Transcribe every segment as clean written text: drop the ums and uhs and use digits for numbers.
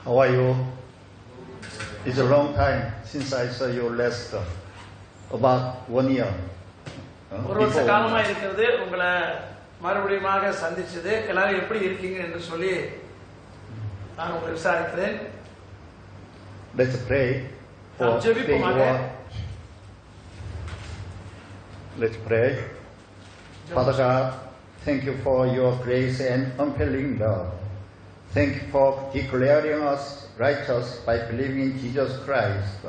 How are you? It's a long time since I saw you last, about 1 year. ஒரு வருஷ காலமா இருக்கிறது உங்களை மறுபடியும் சந்திச்சது. எல்லாரும் எப்படி இருக்கீங்க என்று சொல்லி நான் உங்களை விசாரிக்கிறேன். Let's pray for today's word. Let's pray. Father God, thank you for your grace and unfailing love. Thank you for declaring us righteous by believing in Jesus Christ.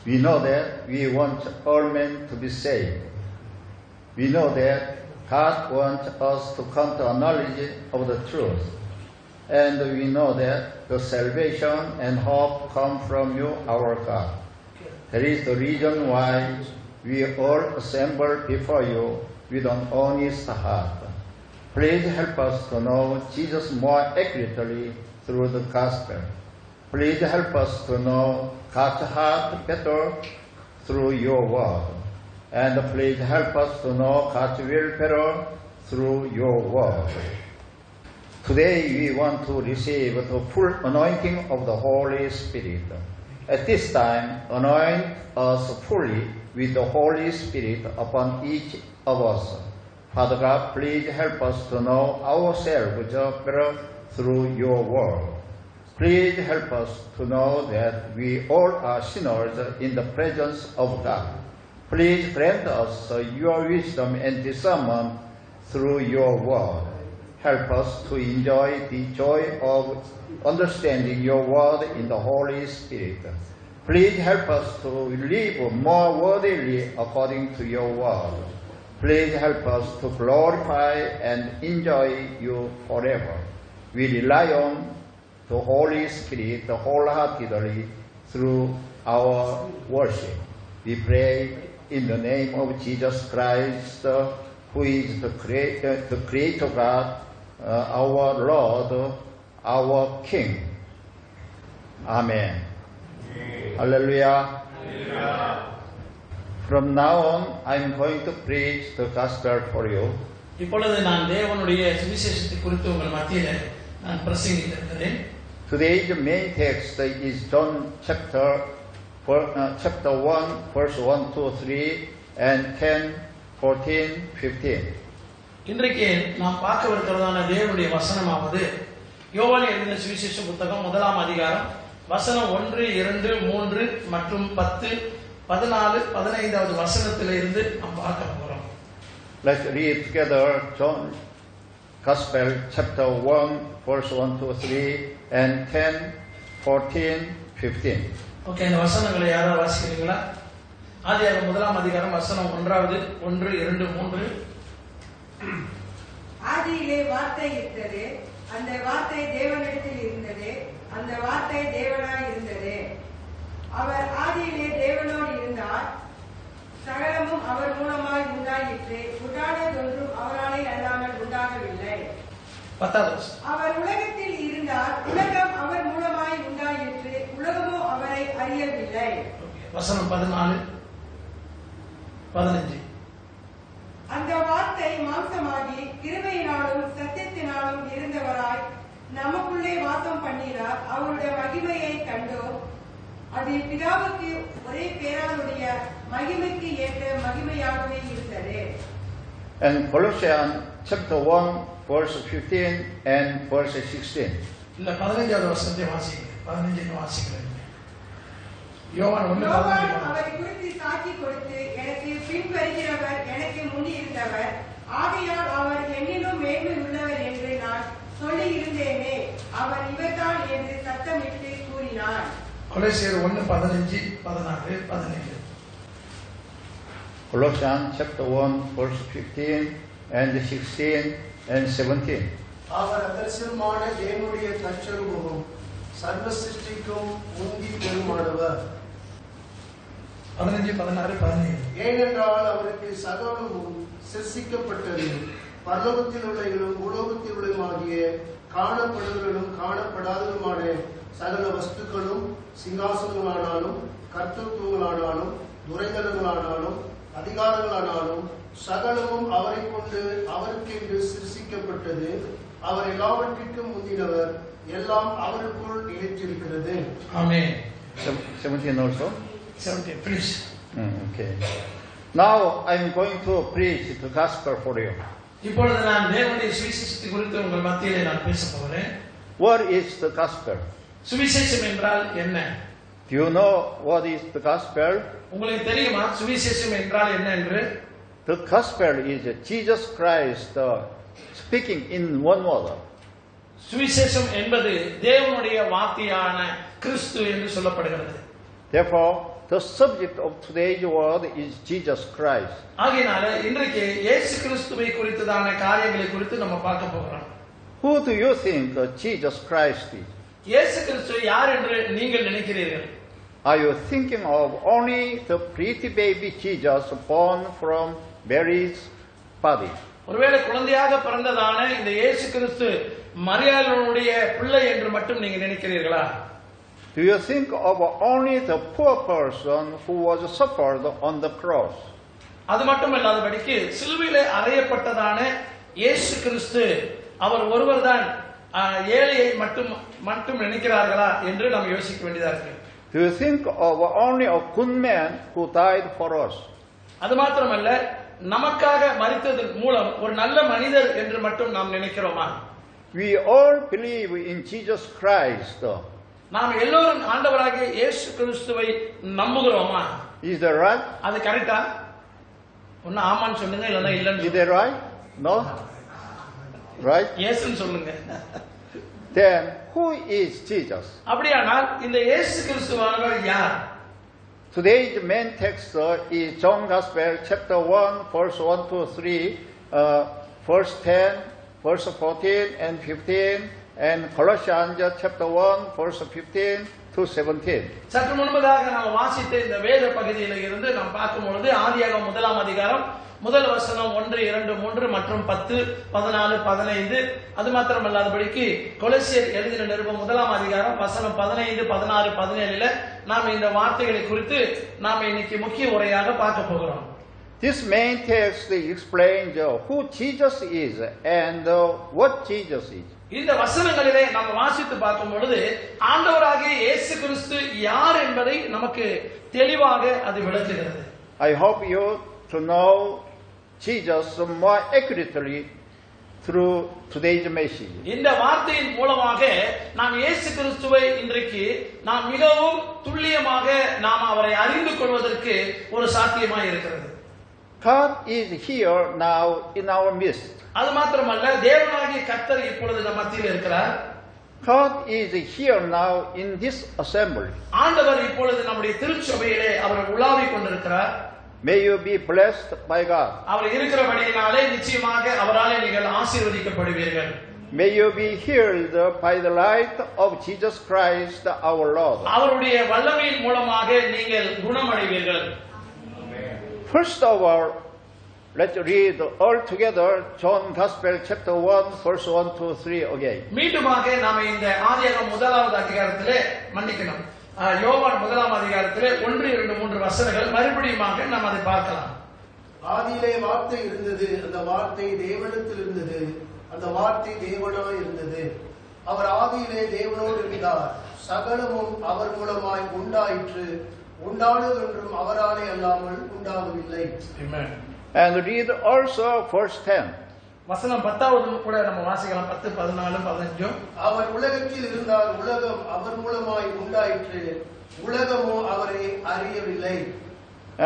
We know that we want all men to be saved. We know that God wants us to come to a knowledge of the truth. And we know that the salvation and hope come from you, our God. That is the reason why we all assemble before you with an honest heart. Please help us to know Jesus more accurately through the gospel. Please help us to know God's heart better through your word. And please help us to know God's will better through your word. Today we want to receive the full anointing of the Holy Spirit. At this time, anoint us fully with the Holy Spirit upon each of us. Father God, please help us to know ourselves better through your word. Please help us to know that we all are sinners in the presence of God. Please grant us your wisdom and discernment through your word. Help us to enjoy the joy of understanding your word in the Holy Spirit. Please help us to live more worthily according to your word. Please help us to glorify and enjoy you forever. We rely on the Holy Spirit wholeheartedly through our worship. We pray in the name of Jesus Christ, who is the Creator God, our Lord, our King. Amen. Hallelujah. From now on, I am going to preach the gospel for you. இப்பொழுது நான் தேவனுடைய சுவிசேஷத்தை குறித்து உங்கள் மத்தியிலே நான் பிரசங்கிக்கிறேன். Today's main text is John chapter 1, verse 1, 2, 3, and 10, 14, 15. இன்றைக்கு நாம் பார்க்கவிருக்கிறதான தேவனுடைய வசனமாவது யோவான் எழுதின சுவிசேஷ புத்தகம் 1ஆம் அதிகாரம் வசனம் 1, 2, 3 மற்றும் 10, 14, 15வது வசனத்திலிருந்து நாம் பார்க்க போறோம். Let's read together John Gospel chapter 1, verse 1, 2, 3, and 10, 14, 15. Okay, இந்த வசனங்களை யாராவது வாசிக்கிறீங்களா? ஆதியாகமம் 1ஆம் அதிகாரம் வசனம் 1, 2, 3. ஆதியிலே வார்த்தை இருந்தது, அந்த வார்த்தை தேவனிடத்தில் இருந்தது, அந்த வார்த்தை தேவனாய் இருந்தது. அவர் ஆதியிலே தேவனோடு இருந்தார். சகலமும் அவர் மூலமாய் உண்டாயிற்று. உண்டானதொன்றும் அவராலே அல்லாமல் உண்டாகவில்லை. அவர் உலகத்தில் இருந்தார். உலகம் அவர் மூலமாய் உண்டாயிற்று. உலகமோ அவரை அறியவில்லை. வசனம் 14, 15. அந்த வார்த்தை மாம்சமாகி கிருபையினாலும் சத்தியத்தினாலும் இருந்தவராய் நமக்குள்ளே வாசம் பண்ணினார். அவருடைய மகிமையை கண்டோம். அது பிதாவுக்கு ஒரே பேரானுடைய மகிமைக்கு ஏற்ற மகிமையாகவே இருந்தது. And Colossians chapter 1, verse 15 and verse 16. இல்ல 15வது வசனத்தை வாசிக்கிறேன். 15 வாசிக்கிறேன். யோவான் அவரை குறித்து சாட்சி கொடுத்து, எனக்கு பின் வருகிறவர் எனக்கு முன்னி இருந்தவர், ஆகையால் அவர் என்னிலும் மேன்மை உள்ளவர் என்று நான் சொல்லி இருந்தேனே, அவர் இவர்தான் என்று சத்தமிட்டு கூறினார். கொலோசியர் 1, 15, 16, 17. Colossians chapter 1, verse 15 and 16 and 17. அவர் அதர்சனமான தேவனுடைய தற்சரூபமும் சர்வ சிருஷ்டிக்கும் முந்தி பெருமானவர். 15, 16, 17. ஏனென்றால் அவருக்கு சகலமும் சிருஷ்டிக்கப்பட்டது, பரலோகத்தில் உள்ளவைகளும் பூலோகத்தில் உள்ளதுமாகிய காணப்படுவதும் காணப்படாததுமான சகல வஸ்துக்களும், சிங்காசனங்களானாலும் கர்த்தத்துவங்களானாலும் துரைதனங்களானாலும் அதிகாரங்களானாலும் சகலமும் அவரை கொண்டு அவருக்கென்று சிருஷ்டிக்கப்பட்டது. அவர் எல்லாவற்றிற்கும் முந்தினவர், எல்லாம் அவருக்குள் நிலைத்திருக்கிறது. Amen. 17 also? 17, please. Okay. Now I'm going to preach the gospel for you. இப்பொழுது நான் தேவனுடைய சுவிசேஷத்தை குறித்து உங்கள் மத்தியிலே நான் பேச போகிறேன். What is the gospel? சுவிசேஷம் என்றால் என்ன? Do you know what is the gospel? உங்களுக்கு தெரியுமா சுவிசேஷம் என்றால் என்ன என்று? The gospel is Jesus Christ speaking in one word. சுவிசேஷம் என்பது தேவனுடைய வார்த்தையான கிறிஸ்து என்று சொல்லப்படுகிறது. Therefore, the subject of today's word is Jesus Christ. ஆகையினால இன்றைக்கு இயேசு கிறிஸ்துவை குறித்ததான காரியங்களை குறித்து நம்ம பார்க்க போகிறோம். Who do you think Jesus Christ is? இயேசு கிறிஸ்து யார் என்று நீங்கள் நினைக்கிறீர்கள்? Are you thinking of only the pretty baby Jesus born from Mary's body? ஒருவேளை குழந்தையாக பிறந்ததான இந்த இயேசு கிறிஸ்து மரியாளுடைய பிள்ளை என்று மட்டும் நீங்க நினைக்கிறீர்களா? Do you think of only the poor person who was suffered on the cross? அது மட்டுமல்லாதபடிக்கு சிலுவையிலே அறையப்பட்டதான இயேசு கிறிஸ்து அவர் ஒருவர்தான் ஏழையை மட்டும் நினைக்கிறார்களா என்று நாம் யோசிக்க வேண்டியதா இருக்கு. Do you think of only a good man who died for us? அது மாத்திரமல்ல நமக்காக மரித்ததன் மூலம் ஒரு நல்ல மனிதர் என்று மட்டும் நாம் நினைக்கிறோமா? We all believe in Jesus Christ. நாம் எல்லோரும் ஆண்டவராகிய இயேசு கிறிஸ்துவை நம்புகிறோமா? Is that right? அது கரெக்டா? ஒன்னு ஆமான்னு சொல்லுங்க இல்லன்னா Is இல்லன்னு. that right? No? Right? இயேசுன்னு சொல்லுங்க. Then who is Jesus? அப்படியானால் இந்த இயேசு கிறிஸ்துவானவர் யார்? Today's main text is John Gospel chapter 1 verse 1 to 3, verse 10, verse 14 and 15, and Colossians chapter 1 verse 15 to 17. சற்று முன்பதாக நாம் வாசித்த இந்த வேத பகுதியில இருந்து நாம் பார்க்கும் பொழுது ஆதியாகமம் 1ஆம் அதிகாரம் முதல் வசனம் 1, 2, 3 மற்றும் 10, 14, 15 அது மாத்திரமல்லாதபடிக்கு கொலோசியர் எழுதின நிருபம் 1ஆம் அதிகாரம் வசனம் 15, 16, 17ல நாம் இந்த வார்த்தைகளை குறித்து நாம் இன்னைக்கு முக்கிய உரையாக பார்க்க போகிறோம். This main text explains who Jesus is and what Jesus is. இந்த வசனங்களிலே நாம் வாசித்து பார்க்கும் பொழுது ஆண்டவராகிய இயேசு கிறிஸ்து யார் என்பதை நமக்கு தெளிவாக அது விளக்குகிறது. I hope you to know Jesus more accurately through today's message. இந்த வார்த்தையின் மூலமாக நாம் இயேசு கிறிஸ்துவை இன்றைக்கு நாம் மிகவும் துல்லியமாக நாம் அவரை அறிந்து கொள்வதற்கு ஒரு சாத்தியமாய் இருக்கிறது. God is here now in our midst. அது மாத்திரமல்ல தேவனாகிய கர்த்தர் இப்பொழுது நம் மத்தியில் இருக்கிறார். God is here now in this assembly. ஆண்டவர் இப்பொழுது நம்முடைய திருச்சபையிலே அவர் உலாவிக் கொண்டிருக்கிறார். May you be blessed by God. அவர் இருக்கிறபடியினாலே நிச்சயமாக அவராலே நீங்கள் ஆசீர்வதிக்கப்படுவீர்கள். May you be healed by the light of Jesus Christ our Lord. அவருடைய வல்லமையின் மூலமாக நீங்கள் குணமடைவீர்கள். First of all, let's read all together John Gospel chapter 1 verse 1 to 3 again. மீண்டுமாக நாம இந்த ஆதியாகமம் 1ஆவது அதிகாரத்திலே மன்னிக்கணும் யோவான் 1ஆம் அதிகாரத்திலே 1, 2, 3 வசனங்கள் மறுபடியுமாக நாம் அதை பார்க்கலாம். ஆதியிலே வார்த்தை இருந்தது, அந்த வார்த்தை தேவனிடத்தில் இருந்தது, அந்த வார்த்தை தேவனாய் இருந்தது. அவர் ஆதியிலே தேவனோடு இருந்தார். சகலமும் அவர் மூலமாய் உண்டாயிற்று. உண்டானதொன்றும் அவராலே அல்லாமல் உண்டாகவில்லை. Amen. And read also verse 10. வசனம் 10வது கூட நம்ம வாசிக்கலாம். 10, 14, 15. அவர் உலகத்தில் இருந்தார், உலகம் அவர் மூலமாய் உண்டாயிற்று, உலகமோ அவரை அறியவில்லை.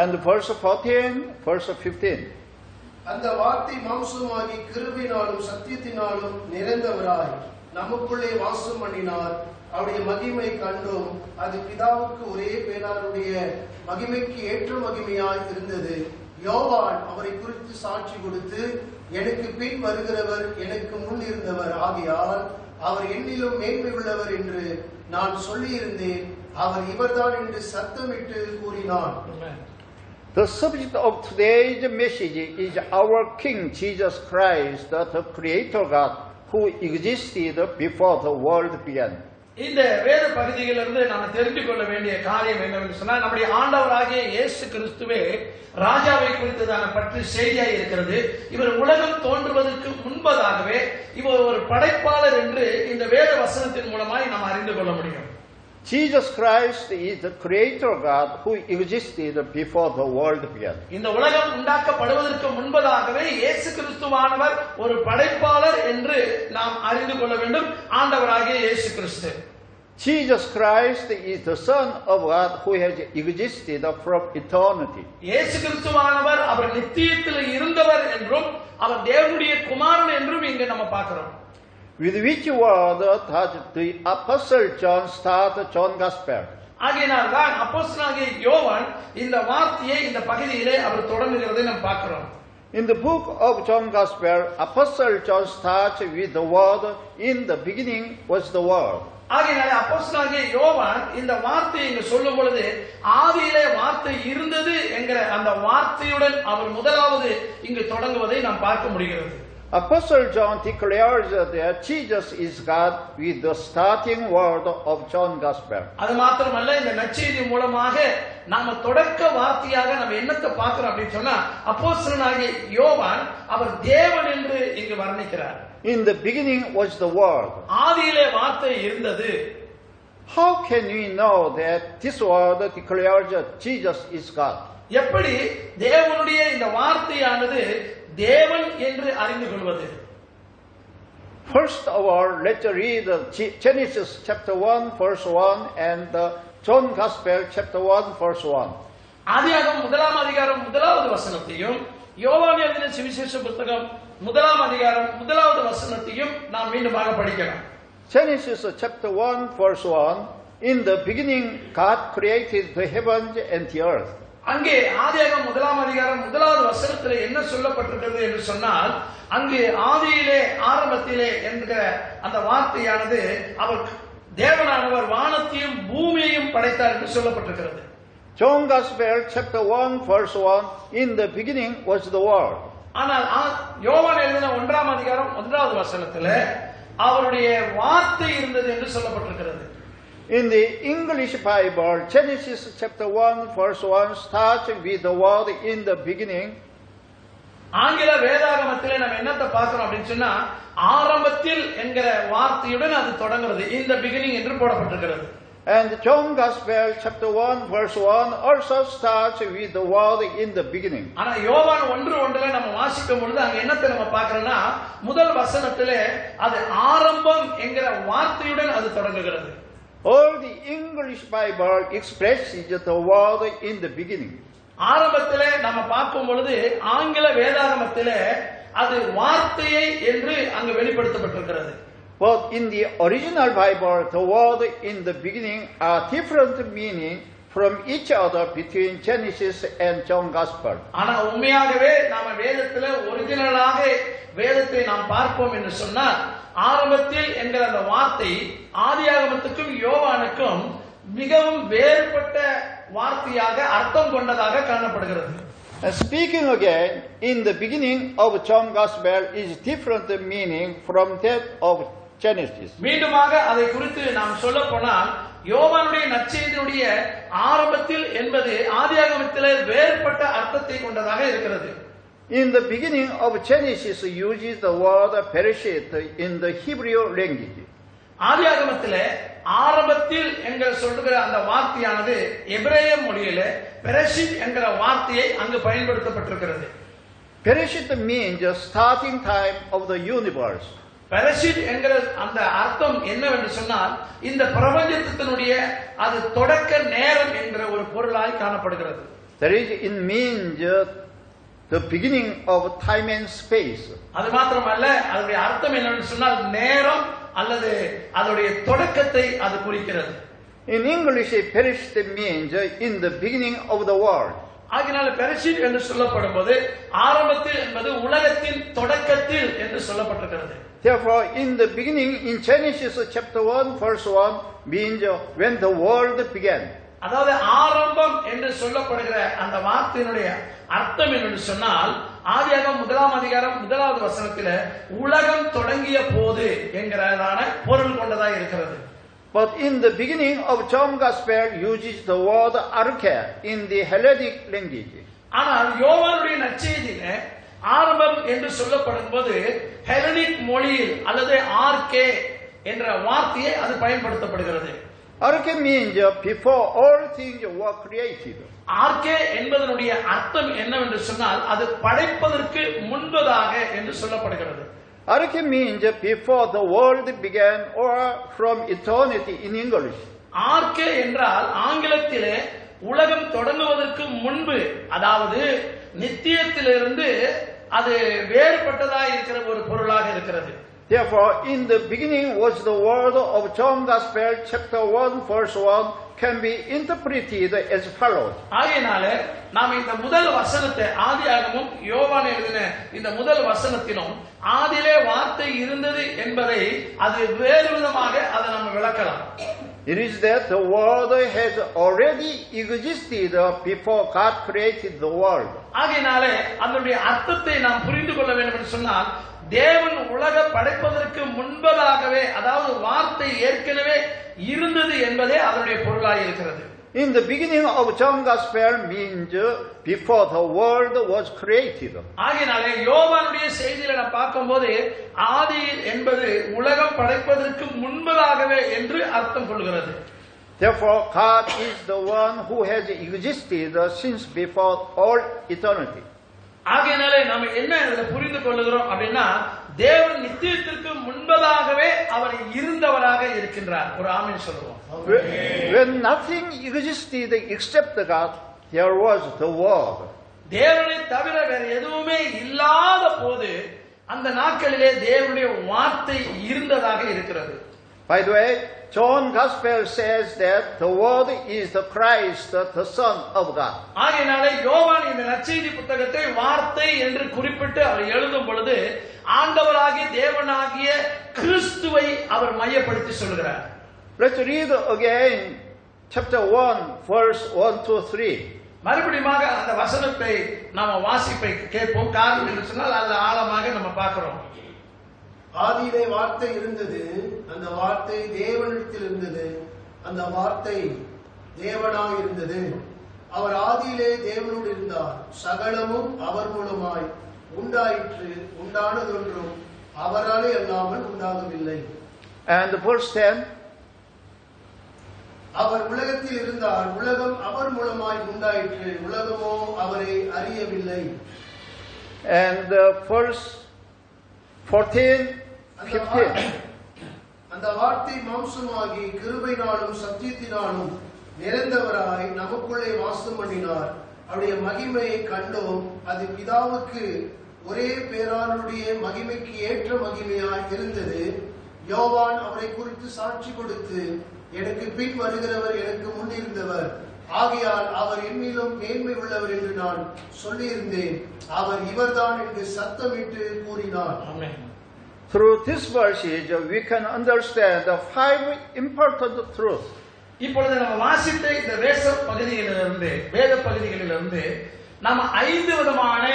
And verse 14, verse 15. அந்த வார்த்தை மாம்சமாகி கிருபையினாலும் சத்தியத்தினாலும் நிறைந்தவராய் நமக்குள்ளே வாசம் பண்ணினார். அவருடைய மகிமை கண்டோம். அது பிதாவுக்கு ஒரே பேராருடைய மகிமைக்கு ஏற்ற மகிமையாய் இருந்தது. யோவான் அவரை குறித்து சாட்சி கொடுத்து, எனக்கு பின் வருகிறவர் எனக்கு முன் இருந்தவர் ஆகையால் அவர் என்னிலும் மேன்மை உள்ளவர் என்று நான் சொல்லியிருந்தேன். அவர் இவர்தான் என்று சத்தமிட்டு கூறினான். The subject of today's message is our King Jesus Christ, the Creator God, who existed before the world began. இந்த வேத பகுதியிலிருந்து நாம் தெரிந்து கொள்ள வேண்டிய காரியம் என்னவென்று சொன்னால், நம்முடைய ஆண்டவராகிய இயேசு கிறிஸ்துவே ராஜாவை குறித்ததான பற்றி செய்தியாய் இருக்கிறது. இவர் உலகம் தோன்றுவதற்கு முன்பதாகவே இவர் ஒரு படைப்பாளர் என்று இந்த வேத வசனத்தின் மூலமாய் நாம் அறிந்து கொள்ள முடியும். Jesus Christ is the creator God who existed before the world began. இந்த உலகம் உண்டாக்கப்படுவதற்கு முன்பதாகவே இயேசு கிறிஸ்துவானவர் ஒரு படைப்பாளர் என்று நாம் அறிந்து கொள்ள வேண்டும். ஆண்டவராகிய இயேசு கிறிஸ்து. Jesus Christ is the Son of God who has existed from eternity. இயேசு கிறிஸ்துவானவர் அவர் நித்தியத்தில் இருந்தவர் என்றும் அவர் தேவனுடைய குமாரன் என்றும் இங்கு நம்ம பார்க்கிறோம். With which word does the Apostle John start John Gospel? ஆகையினால் தான் அப்போஸ்தலனாகிய யோவான் இந்த வார்த்தையை இந்த பகுதியிலே அவர் தொடங்குகிறதை நாம் பார்க்கிறோம். In the book of John Gospel, Apostle John starts with the word, in the beginning was the word. ஆகையினாலே அப்போஸ்தலனாகிய யோவான் இந்த வார்த்தையை இங்கு சொல்லும் பொழுது ஆதியிலே வார்த்தை இருந்தது என்கிற அந்த வார்த்தையுடன் அவர் முதலாவது இங்கு தொடங்குவதை நாம் பார்க்க முடிகிறது. Apostle John declares that Jesus is God with the starting word of John Gospel. அது மாத்திரமல்ல, இந்த நற்செய்தி மூலமாக நாம தொடக்க வார்த்தையாக நம்ம என்னத்தை பார்க்கிறோம் அப்படின்னு சொன்னா, அப்போஸ்தலனாகிய யோவான் அவர் தேவன் என்று இங்கு வர்ணிக்கிறார். In the beginning was the word. ஆதியிலே வார்த்தை இருந்தது. How can we know that this word declares that Jesus is God? எப்படி தேவனுடைய இந்த வார்த்தையானது தேவன் என்று அறிந்து கொள்வது? First of all, let's read Genesis chapter 1 verse 1 and John Gospel chapter 1 verse 1. ஆதியாகமம் முதலாம் அதிகாரம் முதலாவது வசனத்தையும் யோவான் எழுதின சுவிசேஷ புத்தகம் முதலாம் அதிகாரம் முதலாவது வசனத்தையும் நாம் மீண்டுமாக படிக்கலாம். Genesis chapter 1 verse 1. In the beginning God created the heavens and the earth. அங்கே ஆதியாகமம் முதலாம் அதிகாரம் முதலாவது வசனத்திலே என்ன சொல்லப்பட்டிருக்கிறது என்று சொன்னால், அங்கு ஆதியிலே ஆரம்பத்திலே என்கிற அந்த வார்த்தையானது அவர் தேவனானவர் வானத்தையும் பூமியையும் படைத்தார் என்று சொல்லப்பட்டிருக்கிறது. John Gospel chapter 1 verse 1. In the beginning was the word. ஆனால் யோவான் எழுதின ஒன்றாம் அதிகாரம் ஒன்றாவது வசனத்திலே அவருடைய வார்த்தை இருந்தது என்று சொல்லப்பட்டிருக்கிறது. In the English Bible, Genesis chapter 1 verse 1 starts with the word in the beginning. ஆங்கில வேதாகமத்திலே நம்ம என்னத்தை பார்க்கிறோம் அப்படின்னு சொன்னா, ஆரம்பத்தில் என்கிற வார்த்தையுடன் அது தொடங்குகிறது. in the beginning என்று போடப்பட்டிருக்கிறது. And John Gospel chapter 1 verse 1 also starts with the word in the beginning. ஆனா யோவான் 1:1 நம்ம வாசிக்கும் பொழுது அங்க என்னத்தை நம்ம பார்க்கிறோம்னா, முதல் வசனத்திலே அது ஆரம்பம் என்கிற வார்த்தையுடன் அது தொடங்குகிறது. All the English Bible expresses the word in the beginning. ஆரம்பத்திலே நம்ம பார்க்கும் பொழுது ஆங்கில வேதாகமத்திலே அது வார்த்தையை என்று அங்கு வெளிப்படுத்தப்பட்டிருக்கிறது. But in the original Bible, the word in the beginning are different meaning from each other between Genesis and John Gospel. ஆனா உண்மையாகவே நாம வேதத்திலே ஒரிஜினலாக வேதத்தை நாம் பார்ப்போம் என்று சொன்னால், ஆரம்பத்தில் என்கிற அந்த வார்த்தை ஆதியாகமத்துக்கும் யோவானுக்கும் மிகவும் வேறுபட்ட வார்த்தையாக அர்த்தம் கொண்டதாக காணப்படுகிறது. Speaking again, in the beginning of John Gospel is different meaning from that of Genesis. மீண்டுமாக அதை குறித்து நாம் சொல்ல போனால், யோவானுடைய நற்செய்தியினுடைய ஆரம்பத்தில் என்பது ஆதியாகமத்திலே வேறுபட்ட அர்த்தத்தை கொண்டதாக இருக்கிறது. In the beginning of Genesis uses the word Bereshit in the Hebrew language. ஆதியாகமத்திலே ஆரம்பத்தில் என்கிற சொல்லுகிற அந்த வார்த்தையானது எபிரேய மொழியிலே பெரஷித் என்கிற வார்த்தையை அங்கு பயன்படுத்தப்பட்டிருக்கிறது. Bereshit means the starting time of the universe. பெரஷித் என்கிற அந்த அர்த்தம் என்னவென்று சொன்னால், இந்த பிரபஞ்சத்தினுடைய அது தொடக்க நேரம் என்கிற ஒரு பொருளாய் காணப்படுகிறது. That is, it means the beginning of time and space. அது மாத்திரமல்ல, அதனுடைய அர்த்தம் என்னவென்று சொன்னால் நேரம் அல்லது அதனுடைய தொடக்கத்தை அது குறிக்கிறது. In English, Bereshit means in the beginning of the world. ஆகினால பெரஷித் என்று சொல்லப்படும் போது ஆரம்பத்தில் என்பது உலகத்தின் தொடக்கத்தில் என்று சொல்லப்பட்டிருக்கிறது. Therefore, in the beginning, in Genesis chapter 1 verse 1 means when the world began. அதாவது ஆரம்பம் என்று சொல்லப்படுகிற அந்த வார்த்தையினுடைய அர்த்தம் என்று சொன்னால், ஆதியாகமம் முதலாம் அதிகாரம் முதலாவது வசனத்தில் உலகம் தொடங்கிய போது என்கிறதான பொருள் கொண்டதாக இருக்கிறது. But in the beginning of John Gospel uses the word arche in the Hellenic language. ஆனால் யோவானுடைய நற்செய்தியில ஆரம்பம் என்று சொல்லப்படும் போது ஹெலனிக் மொழியில் அல்லது ஆர்கே என்ற வார்த்தையை அது பயன்படுத்தப்படுகிறது. Arche means before all things were created. ஆர்கே என்பதனுடைய அர்த்தம் என்னவென்று சொன்னால் அது படைப்பதற்கு முன்பதாக என்று சொல்லப்படுகிறது. Arche means before the world began or from eternity in English. ஆர்கே என்றால் ஆங்கிலத்திலே உலகம் தொடங்குவதற்கு முன்பு, அதாவது நித்தியத்திலிருந்து அது வேறுபட்டதாக இருக்கிற ஒரு பொருளாக இருக்கிறது. Therefore, in the beginning was the word of John Gospel chapter 1 verse 1 can be interpreted as follows. ஆகையினால நாம் இந்த முதல் வசனத்தை ஆதியாகமம் யோவான் எழுதின இந்த முதல் வசனத்திலும் ஆதியிலே வார்த்தை இருந்தது என்பதை அது வேறு விதமாக அதை நம்ம விளக்கலாம். It is that the world has already existed before God created the world. ஆகையினாலே அதனுடைய அர்த்தத்தை நாம் புரிந்து கொள்ள வேண்டும் என்று சொன்னால் தேவன் உலக படைப்பதற்கு முன்பதாகவே, அதாவது வார்த்தை ஏற்கனவே இருந்தது என்பதே அதனுடைய பொருளாக இருக்கிறது. In the beginning of John Gospel means before the world was created. ஆகையினாலே யோவானுடைய செய்தியில நாம் பார்க்கும்போது ஆதி என்பது உலகம் படைப்பதற்கு முன்பதாகவே என்று அர்த்தம் கொள்கிறது. Therefore, God is the one who has existed since before all eternity. ஆகையினாலே நாம் என்ன இதில் புரிந்து கொள்ளுகிறோம் அப்படின்னா தேவன் நித்தியத்திற்கு முன்பதாகவே அவர் இருந்தவராக இருக்கின்றார். ஒரு ஆமென் சொல்லுவோம். When nothing existed except God, there was the Word. தேவனை தவிர வேற எதுவுமே இல்லாத போது அந்த நாட்களிலே தேவனுடைய வார்த்தை இருந்ததாக இருக்கிறது. By the way, John Gospel says that the Word is the Christ, the Son of God. ஆகையினாலே யோவான் இந்த நற்செய்தி புத்தகத்தை வார்த்தை என்று குறிப்பிட்டு அவர் எழுதும் பொழுது ஆண்டவராகிய தேவனாகிய கிறிஸ்துவை அவர் மையப்படுத்தி சொல்கிறார். Let's read again chapter 1 verse 1 to 3. மறுபடியும் அந்த வசனத்தை நாம வாசிப்பை கேட்போம். காரணம் என்று சொன்னால் அது ஆழமாக நம்ம பார்க்கிறோம். ஆதியிலே வார்த்தை இருந்தது, அந்த வார்த்தை தேவனிடத்தில் இருந்தது, அந்த வார்த்தை தேவனாய் இருந்தது. அவர் ஆதியிலே தேவனோடு இருந்தார். சகலமும் அவர் மூலமாய் உண்டாயிற்று, உண்டானதொன்றும் அவராலே அல்லாமல் உண்டாகவில்லை. And verse 10. அவர் உலகத்தில் இருந்தார், உலகம் அவர் மூலமாய் உண்டாயிற்று, உலகமோ அவரை அறியவில்லை. And verse 14, 15. அந்த வார்த்தை மாம்சமாகி கிருபையினாலும் சத்தியத்தினாலும் நிறைந்தவராய் நமக்குள்ளே வாசம் பண்ணினார். அவருடைய மகிமையை கண்டோம். அது பிதாவுக்கு ஒரே பேரானுடைய மகிமைக்கு ஏற்ற மகிமையாய் இருந்தது. யோவான் அவரை குறித்து சாட்சி கொடுத்து, எனக்கு பின் வருகிறவர் எனக்கு முன்னிருந்தவர், ஆகையால் அவர் என்னிலும் மேன்மை உள்ளவர் என்று நான் சொல்லியிருந்தேன், அவர் இவர்தான் என்று சத்தமிட்டு கூறினார். Through this passage, we can understand the 5 important truths. இப்பொழுது நம்ம வாசித்த இந்த வேத பகுதிகளிலிருந்து நாம் 5 விதமான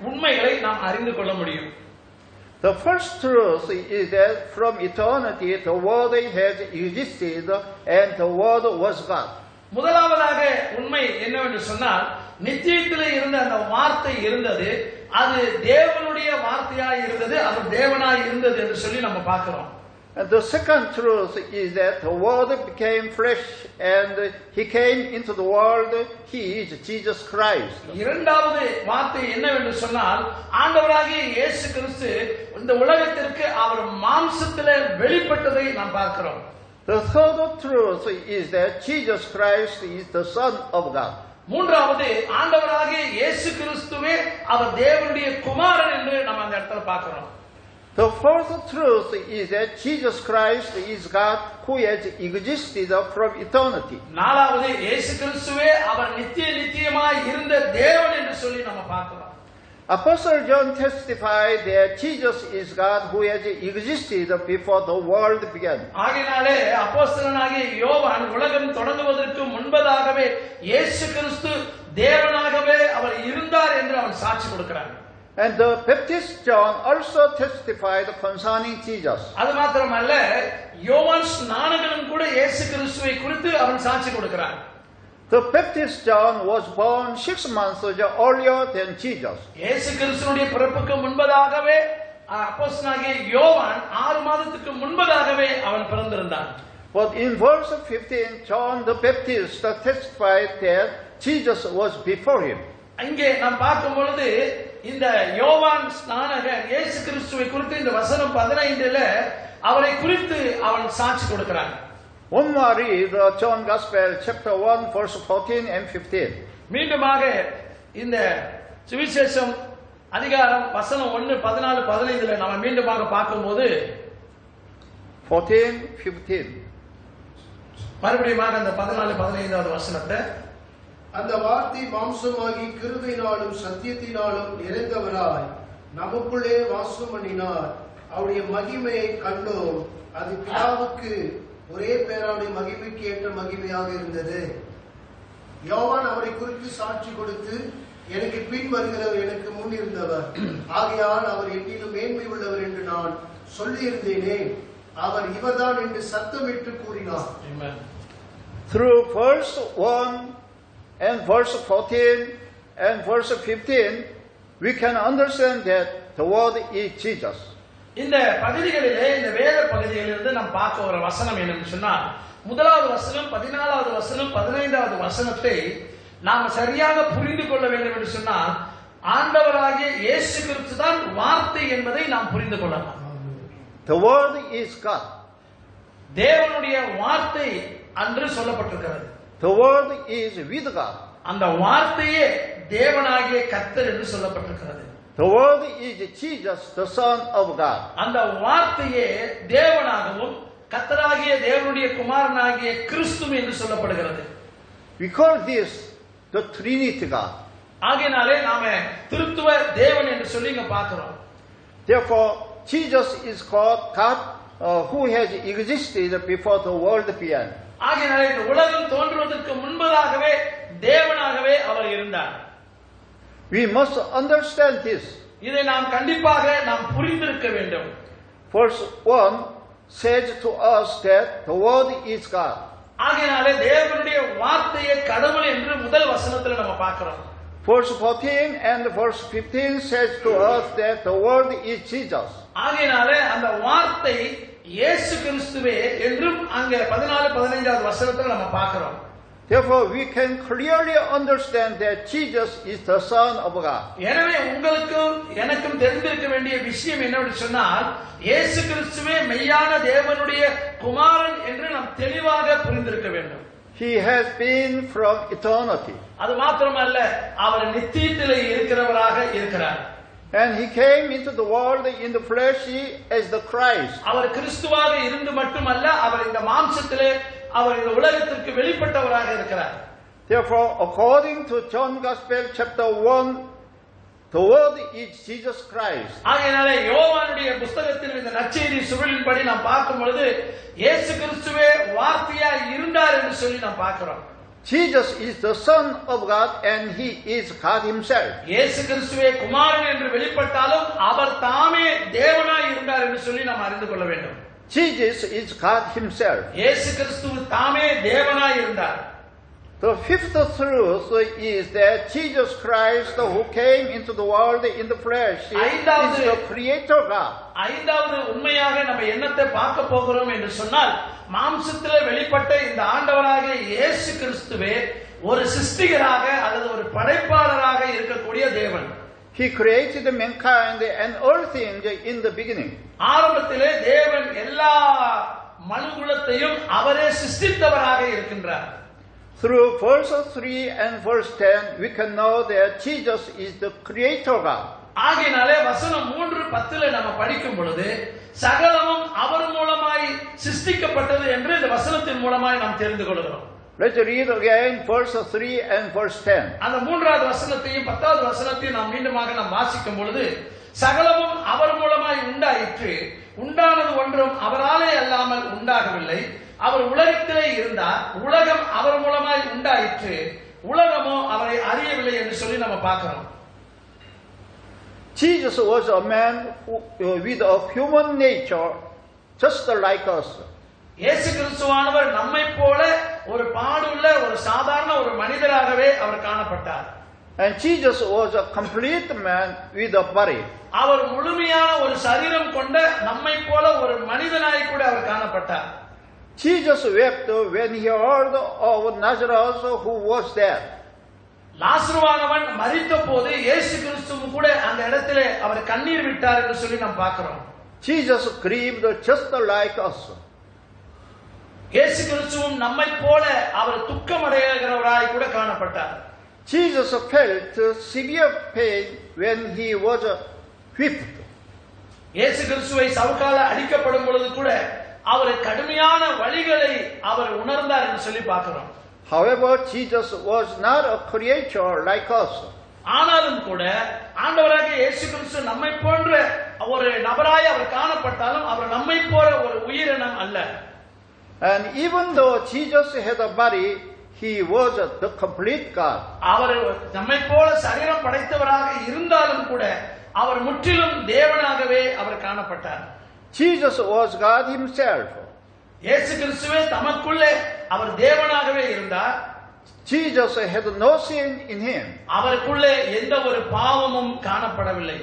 உண்மைகளை நாம் அறிந்து கொள்ள முடியும். The first truth is that from eternity the Word has existed and the Word was God. முதலாவதாக உண்மை என்னவென்று சொன்னால் நித்தியத்திலே இருந்த அந்த வார்த்தை இருந்தது, அது தேவனுடைய வார்த்தையாய் இருந்தது, அது தேவனாய் இருந்தது என்று சொல்லி நம்ம பார்க்கிறோம். And the second truth is that the Word became flesh and He came into the world. He is Jesus Christ. இரண்டாவது வார்த்தை என்னவென்று சொன்னால் ஆண்டவராகிய இயேசு கிறிஸ்து இந்த உலகத்திற்கு அவர் மாம்சத்திலே வெளிப்பட்டதை நாம் பார்க்கிறோம். The third truth is that Jesus Christ is the Son of God. மூன்றாவது ஆண்டவராகிய இயேசு கிறிஸ்துவே அவர் தேவனுடைய குமாரன் என்று நாம் அந்த இடத்துல பார்க்கிறோம். The fourth truth is that Jesus Christ is God who has existed from eternity. நாலாவது இயேசு கிறிஸ்துவே அவர் நித்தியமாய் இருந்த தேவன் என்று சொல்லி நம்ம பார்க்கிறோம். Apostle John testified that Jesus is God who has existed before the world began. ஆகையினாலே அப்போஸ்தலனாகிய யோவான் உலகம் தொடங்குவதற்கு முன்பதாகவே இயேசு கிறிஸ்து தேவனாகவே அவர் இருந்தார் என்று அவன் சாட்சி கொடுக்கிறார். And the Baptist John also testified concerning Jesus. அது மாத்திரமல்ல, யோவான் ஸ்நானகனும் கூட இயேசு கிறிஸ்துவை குறித்து அவன் சாட்சி கொடுக்கிறான். The Baptist John was born 6 months earlier than Jesus. இயேசு கிறிஸ்துவினுடைய பிறப்புக்கு முன்பதாகவே அப்போஸ்தலனாகிய யோவான் 6 மாதத்துக்கு முன்பதாகவே அவன் பிறந்திருந்தான். But in verse 15, John the Baptist testified that Jesus was before him. இங்கே நாம் பார்க்கும் பொழுது இந்த யோவான் ஸ்நானகன் இயேசு கிறிஸ்துவை குறித்து இந்த வசனம் 15ல அவரை குறித்து அவன் சாட்சி கொடுக்கிறான். One more read John Gospel chapter 1 verse 14 and 15. மீண்டுமாக இந்த சுவிசேஷம் அதிகாரம் வசனம் 1 14 15ல நாம மீண்டுமாக பார்க்கும்போது 14, 15. மறுபடியும் அந்த 14 15வது வசனத்தை, அந்த வார்த்தை மாம்சமாகி கிருபையினாலும் சத்தியத்தினாலும் நிறைந்தவராய் நமக்குள்ளே வாசம் பண்ணினார். அவருடைய மகிமையை கண்டோம். அது பிதாவுக்கு ஒரே பேராவுடைய மகிமைக்கு ஏற்ற மகிமையாக இருந்தது. யோவான் அவரை குறித்து சாட்சி கொடுத்து, எனக்கு பின் வருகிறவர் எனக்கு முன் இருந்தவர், ஆகையால் அவர் என்னிலும் மேன்மை உள்ளவர் என்று நான் சொல்லியிருந்தேனே, அவர் இவர்தான் என்று சத்தமிட்டு கூறினார். Through verse 1 and verse 14 and verse 15, we can understand that the word is Jesus. இந்த பகுதிகளிலே, இந்த வேத பகுதிகளிலிருந்து நாம் பார்க்க ஒரு வசனம் என்னன்னு சொன்னால், முதலாவது வசனம் 14வது வசனம் 15வது வசனத்தை நாம் சரியாக புரிந்து கொள்ள வேண்டும் என்று சொன்னால், ஆண்டவராகிய இயேசு கிறிஸ்து தான் வார்த்தை என்பதை நாம் புரிந்து கொள்ளலாம். The word is God. தேவனுடைய வார்த்தை என்று சொல்லப்பட்டிருக்கிறது. The word is with God. அந்த வார்த்தையே தேவனாகிய கர்த்தர் என்று சொல்லப்பட்டிருக்கிறது. The word is Jesus, the Son of God. அந்த வார்த்தையே தேவனாகவும் கர்த்தராகிய தேவனுடைய குமாரனாகிய கிறிஸ்து என்று சொல்லப்படுகிறது. We call this the Trinity God. ஆகையினாலே நாம திருத்துவ தேவன் என்று சொல்லி இங்க பார்க்கிறோம். Therefore, Jesus is called God who has existed before the world began. ஆகையினாலே இந்த உலகம் தோன்றுவதற்கு முன்பதாகவே தேவனாகவே அவர் இருந்தார். We must understand this. இதை நாம் கண்டிப்பாக நாம் புரிந்திருக்க வேண்டும். Verse 1 says to us that the word is God. ஆகையினாலே தேவனுடைய வார்த்தையை கடவுள் என்று முதல் வசனத்தில் நம்ம பார்க்கிறோம். Verse 14 and verse 15 says to us that the word is Jesus. ஆகையினாலே அந்த வார்த்தை இயேசு கிறிஸ்துவே என்றும் அங்க 14 15வது வசனத்தில் நம்ம பார்க்கிறோம். Therefore, we can clearly understand that Jesus is the Son of God. எனவே உங்களுக்கும் எனக்கும் தெரிந்திருக்க வேண்டிய விஷயம் என்னவென்று சொன்னால், இயேசு கிறிஸ்துவே மெய்யான தேவனுடைய குமாரன் என்று நாம் தெளிவாக புரிந்திருக்க வேண்டும். He has been from eternity. அது மாத்திரமல்ல, அவர் நித்தியத்திலே இருக்கிறவராக இருக்கிறார். And he came into the world in the flesh as the Christ. அவர் கிறிஸ்துவாக இருந்து மட்டுமல்ல, அவர் இந்த மாம்சத்திலே அவர் இந்த உலகத்திற்கு வெளிப்பட்டவராக இருக்கிறார். Therefore, according to John Gospel chapter 1, the word is Jesus Christ. ஆகையினாலே யோவானுடைய புத்தகத்தில் இந்த நற்செய்தி சுருளின்படி நாம் பார்க்கும் பொழுது இயேசு கிறிஸ்துவே வார்த்தையாய் இருந்தார் என்று சொல்லி நாம் பார்க்கிறோம். Jesus is the Son of God and he is God himself. இயேசு கிறிஸ்துவே குமாரன் என்று வெளிப்பட்டாலும் அவர் தாமே தேவனாய் இருந்தார் என்று சொல்லி நாம் அறிந்து கொள்ள வேண்டும். Jesus is God himself. இயேசு கிறிஸ்து தாமே தேவனாய் இருந்தார். The fifth truth is that Jesus Christ, who came into the world in the flesh, is the Creator God. ஐந்தாவது உண்மையாக நம்ம என்னத்தை பார்க்க போகிறோம் என்று சொன்னால், மாம்சத்திலே வெளிப்பட்ட இந்த ஆண்டவராகிய இயேசு கிறிஸ்துவே ஒரு சிருஷ்டிகராக அல்லது ஒரு படைப்பாளராக இருக்கக்கூடிய தேவன். He created mankind and all things in the beginning. ஆரம்பத்திலே தேவன் எல்லா மனுகுலத்தையும் அவரே சிருஷ்டித்தவராக இருக்கின்றார். Through verse 3 and verse 10, we can know that Jesus is the Creator God. ஆகையினாலே வசனம் 3:10 நம்ம படிக்கும் பொழுது சகலமும் அவர் மூலமாய் சிருஷ்டிக்கப்பட்டது என்று இந்த வசனத்தின் மூலமாய் நாம் தெரிந்து கொள்கிறோம். Let's read again verse 3 and verse 10. அந்த 3வது வசனத்தையும் 10வது வசனத்தையும் நாம் மீண்டுமாக நாம் வாசிக்கும் பொழுது, சகலமும் அவர் மூலமாய் உண்டாயிற்று, உண்டானது ஒன்றும் அவராலே அல்லாமல் உண்டாகவில்லை, அவர் உலகத்திலே இருந்தார், உலகம் அவர் மூலமாய் உண்டாயிற்று, உலகமோ அவரை அறியவில்லை என்று சொல்லி நம்ம பார்க்கிறோம். Jesus was a man with a human nature, just like us. இயேசு கிறிஸ்துவானவர் நம்மை போல ஒரு பாடுள்ள ஒரு சாதாரண ஒரு மனிதராகவே அவர் காணப்பட்டார். And Jesus was a complete man with a body. அவர் முழுமையான ஒரு சரீரம் கொண்ட நம்மை போல ஒரு மனிதனாய் கூட அவர் காணப்பட்டார். Jesus wept when he heard of Lazarus who was dead. லாசருவானவன் மரித்த போது இயேசு கிறிஸ்துவும் கூட அந்த இடத்திலே அவர் கண்ணீர் விட்டார் என்று சொல்லி நாம் பார்க்கிறோம். Jesus grieved just like us. இயேசு கிறிஸ்துவும் நம்மை போல அவர் துக்கமடைகிறவராய் கூட காணப்பட்டார். Jesus felt severe pain when he was whipped. இயேசு கிறிஸ்துவை சவுக்கால அடிக்கப்படும் பொழுது கூட அவர் கடுமையான வலிகளை அவர் உணர்ந்தார் என்று சொல்லி பார்க்கிறோம். However, Jesus was not a creature like us. ஆனாலும் கூட ஆண்டவராகிய இயேசு கிறிஸ்து நம்மை போன்ற ஒரு நபராய் அவர் காணப்பட்டாலும் அவர் நம்மை போல ஒரு உயிரினம் அல்ல. And even though Jesus had a body, he was the complete God. அவர் நம்மை போல சரீரம் படைத்தவராக இருந்தாலும் கூட அவர் முற்றிலும் தேவனாகவே அவர் காணப்பட்டார். Jesus was God himself. இயேசு கிறிஸ்துவே தமக்குள்ளே அவர் தேவனாகவே இருந்தார். Jesus had no sin in him. அவருக்குள்ளே எந்த ஒரு பாவமும் காணப்படவில்லை.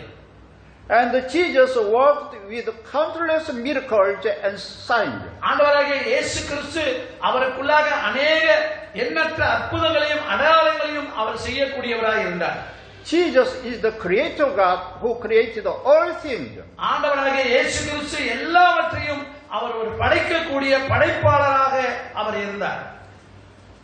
And Jesus worked with countless miracles and signs. ஆண்டவராகிய இயேசு கிறிஸ்து அவருக்குள்ளாக அநேக எண்ணற்ற அற்புதங்களையும் அடையாளங்களையும் அவர் செய்யக்கூடியவராய் இருந்தார். Jesus is the creator God who created all things. ஆண்டவராகிய இயேசு கிறிஸ்து எல்லாவற்றையும் அவர் ஒரு படைக்கக்கூடிய படைப்பாளராக அவர் இருந்தார்.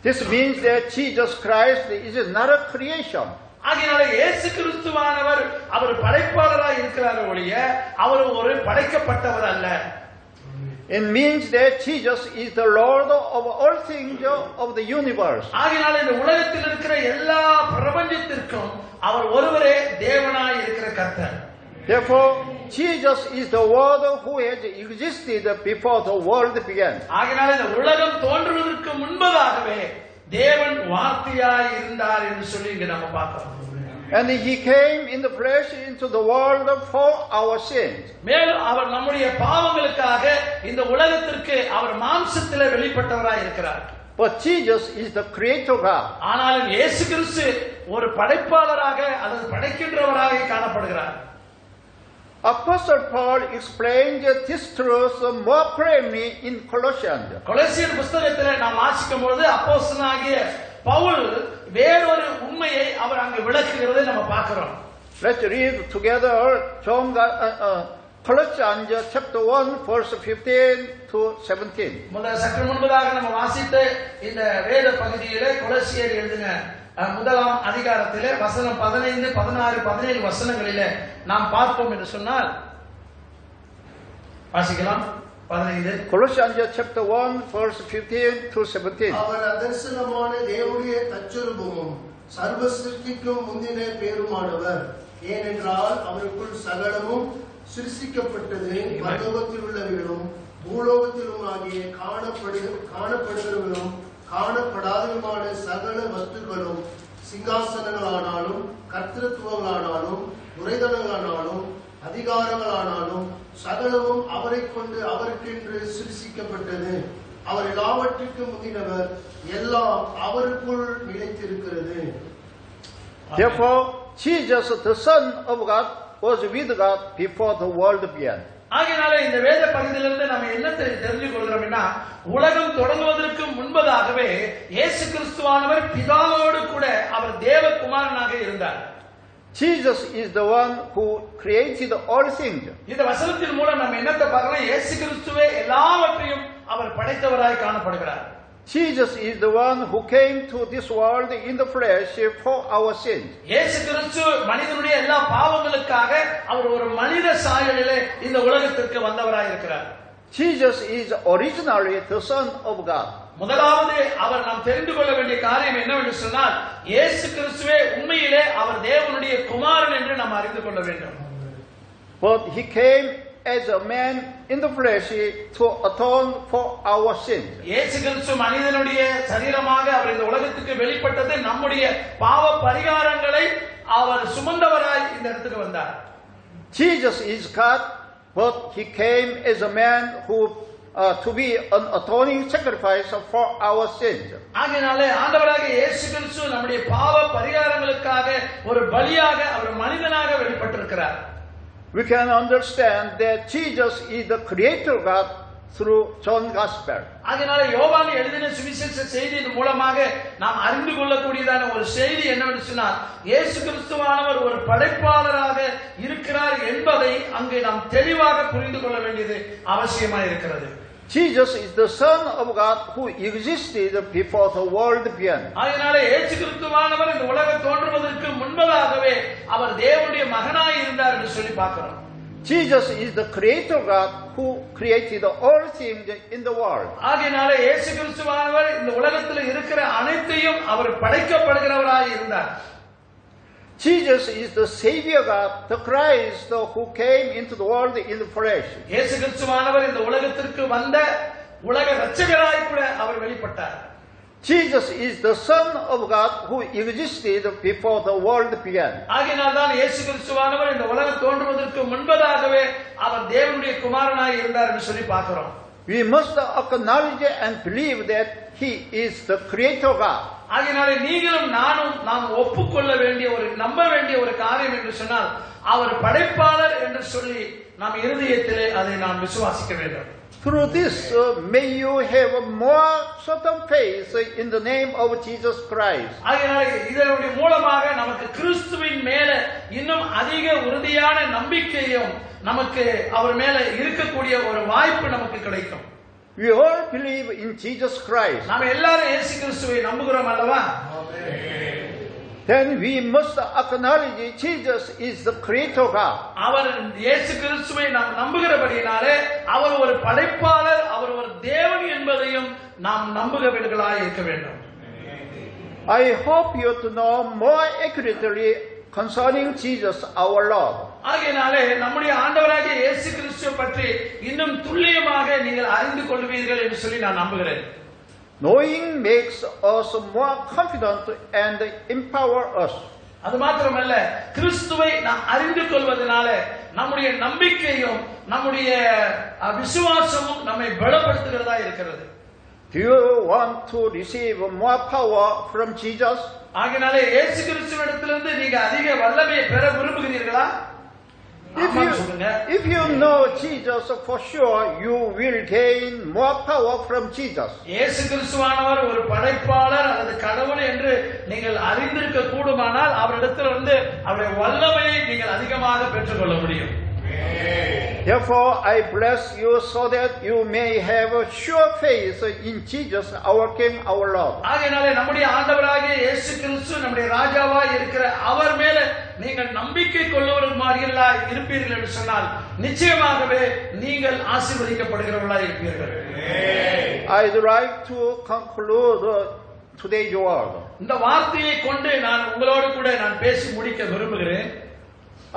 This means that Jesus Christ is not a creation. ஆகையால இயேசு கிறிஸ்துவானவர் அவர் படைப்பாளராக இருக்கிறார் ஒழிய அவர் ஒரு படைக்கப்பட்டவர் அல்ல. It means that Jesus is the Lord of all things of the universe. ஆகையால இந்த உலகத்தில் இருக்கிற எல்லா பிரபஞ்சத்திற்கும் அவர் ஒருவரே தேவனாய் இருக்கிற கர்த்தர். Therefore, Jesus is the Word who has existed before the world began. ஆகையால இந்த உலகம் தோன்றுவதற்கு முன்பதாகவே தேவன் வார்த்தையாய் இருந்தார் என்று சொல்லி இங்க நம்ம பார்க்கிறோம். And he came in the flesh into the world for our sins. மேலும் அவர் நம்முடைய பாவங்களுக்காக இந்த உலகத்திற்கு அவர் மாம்சத்திலே வெளிப்பட்டவராய் இருக்கிறார். But Jesus is the creator God. ஆனாலும் இயேசு கிறிஸ்து ஒரு படைப்பாளராக அல்லது படைக்கின்றவராக காணப்படுகிறார். Apostle Paul explained this truth more plainly in Colossians. கொலோசியர் புத்தகத்திலே நாம் வாசிக்கும் பொழுது அப்போஸ்தலனாகிய பவுல் வேறொரு உண்மையை அவர் அங்கு விளக்குகிறதை நம்ம பார்க்கிறோம். Let's read together Colossians chapter 1 verse 15 to 17. சற்று முன்பதாக நம்ம வாசித்த இந்த வேத பகுதியிலே கொலோசியர் எழுதின முதலாம் அதிகாரத்திலே வசனம் 15, 16, 17 வசனங்களிலே நாம் பார்ப்போம் என்று சொன்னால் வாசிக்கலாம். 15 Colossians chapter 1 verse 15 to 17. அவர் அதர்சனமான தேவனுடைய தச்சரூபமும் சர்வ சிருஷ்டிக்கும் முந்தின பேருமானவர். ஏனென்றால் அவருக்குள் சகலமும் சிருஷ்டிக்கப்பட்டது, பரலோகத்தில் உள்ளவைகளும் பூலோகத்திலும் ஆகிய காணப்படுகிறவர்களும் காணப்படாதவருமான சகல வஸ்துக்களும், சிங்காசனங்களானாலும் கர்த்தத்துவங்களானாலும் துரைதனங்களானாலும் அதிகாரங்களானாலும் சகலமும் அவரை கொண்டு அவருக்கென்று சிருஷ்டிக்கப்பட்டது. அவர் எல்லாவற்றிற்கும் முந்தினவர், எல்லாம் அவருக்குள் நிலைத்திருக்கிறது. Therefore, Jesus, the Son of God, was with God before the world began. ஆகையால இந்த வேத பகுதியிலிருந்து நம்ம என்ன தெரிஞ்சு கொள்கிறோம்னா, உலகம் தொடங்குவதற்கு முன்பதாகவே இயேசு கிறிஸ்துவானவர் பிதாவோடு கூட அவர் தேவகுமாரனாக இருந்தார். Jesus is the one who created all things. இந்த வசனத்தின் மூலம் நம்ம என்னத்தை பார்க்கலாம்? இயேசு கிறிஸ்துவே எல்லாவற்றையும் அவர் படைத்தவராய் காணப்படுகிறார். Jesus is the one who came to this world in the flesh for our sins. இயேசு கிறிஸ்து மனிதனுடைய எல்லா பாவங்களுக்காக அவர் ஒரு மனித சாயலிலே இந்த உலகத்திற்கு வந்தவராய் இருக்கிறார். Jesus is originally the Son of God. முதலாவது அவர் நாம் தெரிந்து கொள்ள வேண்டிய காரியம் என்னவென்று சொன்னால், இயேசு கிறிஸ்துவே உண்மையிலே அவர் தேவனுடைய குமாரன் என்று நாம் அறிந்து கொள்ள வேண்டும். But he came as a man in the flesh to atone for our sins. இயேசு கிறிஸ்து மனிதனுடைய சரீரமாக அவர் இந்த உலகத்துக்கு வெளிப்பட்டது நம்முடைய பாவ பரிகாரங்களை அவர் சுமந்தவராய் இந்த இடத்துக்கு வந்தார். Jesus is God, but he came as a man who to be an atoning sacrifice for our sins. ஆகையாலே ஆண்டவராகிய இயேசு கிறிஸ்து நம்முடைய பாவ பரிகாரங்களுக்காக ஒரு பலியாக அவர் மனிதனாக வெளிப்பட்டிருக்கிறார். We can understand that Jesus is the creator God through John Gospel. ஆகையாலே யோவான் எழுதின சுவிசேஷ செய்தியின் மூலமாக நாம் அறிந்து கொள்ளக்கூடியதான ஒரு செய்தி என்னவென்று சொன்னால், இயேசு கிறிஸ்துவானவர் ஒரு படைப்பாளராக இருக்கிறார் என்பதை அங்கே நாம் தெளிவாக புரிந்து கொள்ள வேண்டியது அவசியமாக இருக்கிறது. Jesus is the Son of God who existed before the world began. ஆகையாலே இயேசு கிறிஸ்துவானவர் இந்த உலகம் தோன்றுவதற்கு முன்பதாகவே அவர் தேவனுடைய மகனாய் இருந்தார் என்று சொல்லி பார்க்கிறோம். Jesus is the creator God who created all things in the world. ஆகையாலே இயேசு கிறிஸ்துவானவர் இந்த உலகத்தில் இருக்கிற அனைத்தையும் அவர் படைக்கப்படுகிறவராய் இருந்தார். Jesus is the Savior God, the Christ who came into the world in the flesh. இயேசு கிறிஸ்துவானவர் இந்த உலகத்திற்கு வந்த உலக இரட்சகராய் கூட அவர் வெளிப்பட்டார். Jesus is the Son of God who existed before the world began. ஆகையால் தான் இயேசு கிறிஸ்துவானவர் இந்த உலகம் தோன்றுவதற்கு முன்பதாகவே அவர் தேவனுடைய குமாரனாய் இருந்தார் என்று சொல்லி பார்க்கிறோம். We must acknowledge and believe that He is the Creator God. ஆகையாலே நீங்களும் நானும் நாம் ஒப்புக்கொள்ள வேண்டிய நம்ப வேண்டிய ஒரு காரியம் என்று சொன்னால், அவர் படைப்பாளர் என்று சொல்லி நாம் இருதயத்திலே அதை நாம் விசுவாசிக்க வேண்டும். Through this, may you have more certain faith in the name of Jesus Christ. ஆகையாலே இதனுடைய மூலமாக நமக்கு கிறிஸ்துவின் மேல இன்னும் அதிக உறுதியான நம்பிக்கையும் நமக்கு அவர் மேல இருக்கக்கூடிய ஒரு வாய்ப்பு நமக்கு கிடைக்கும். We all believe in Jesus Christ. நாம் எல்லாரும் இயேசு கிறிஸ்துவை நம்புகிறோம் அல்லவா? Then we must acknowledge Jesus is the Creator God. அவர் இயேசு கிறிஸ்துவை நாம் நம்புகிறபடியினாலே அவர் ஒரு படைப்பாளர், அவர் ஒரு தேவன் என்பதையும் நாம் நம்புகிறவர்களாய் இருக்க வேண்டும். I hope you to know more accurately concerning Jesus our Lord. ஆகையாலே நம்முடைய ஆண்டவராகிய இயேசு கிறிஸ்துவை பற்றி இன்னும் துல்லியமாக நீங்கள் அறிந்து கொள்வீர்கள் என்று சொல்லி நான் நம்புகிறேன். Knowing makes us more confident and empower us. அது மாத்திரமல்ல, கிறிஸ்துவை நாம் அறிந்து கொள்வதனால நம்முடைய நம்பிக்கையும் நம்முடைய விசுவாசமும் நம்மை பலப்படுத்துகிறதா இருக்கிறது. Do you want to receive more power from Jesus? ஆகையாலே இயேசு கிறிஸ்துவிடத்திலிருந்து நீங்க அதிக வல்லமையை பெற விரும்புகிறீர்களா? If you know Jesus for sure, you will gain more power from Jesus. இயேசு கிறிஸ்துவானவர் ஒரு படைப்பாளர் அல்லது கடவுள் என்று நீங்கள் அறிந்திருக்க கூடுமானால் அவரிடத்திலிருந்து அவருடைய வல்லமையை நீங்கள் அதிகமாக பெற்றுக்கொள்ள முடியும். Therefore, I bless you so that you may have a sure faith in Jesus, our King, our Lord. ஆகையாலே நம்முடைய ஆண்டவராகிய இயேசு கிறிஸ்து நம்முடைய ராஜாவாய் இருக்கிற அவர் மேல நீங்கள் நம்பிக்கை கொள்ளுவர்களாய் இருப்பீர்கள் என்று சொன்னால் நிச்சயமாகவே நீங்கள் ஆசீர்வதிக்கப்படுகிறவர்களாய் இருப்பீர்கள். I'd like to conclude today's word. இந்த வார்த்தையை கொண்டு நான் உங்களோடு கூட நான் பேசி முடிக்க விரும்புகிறேன்.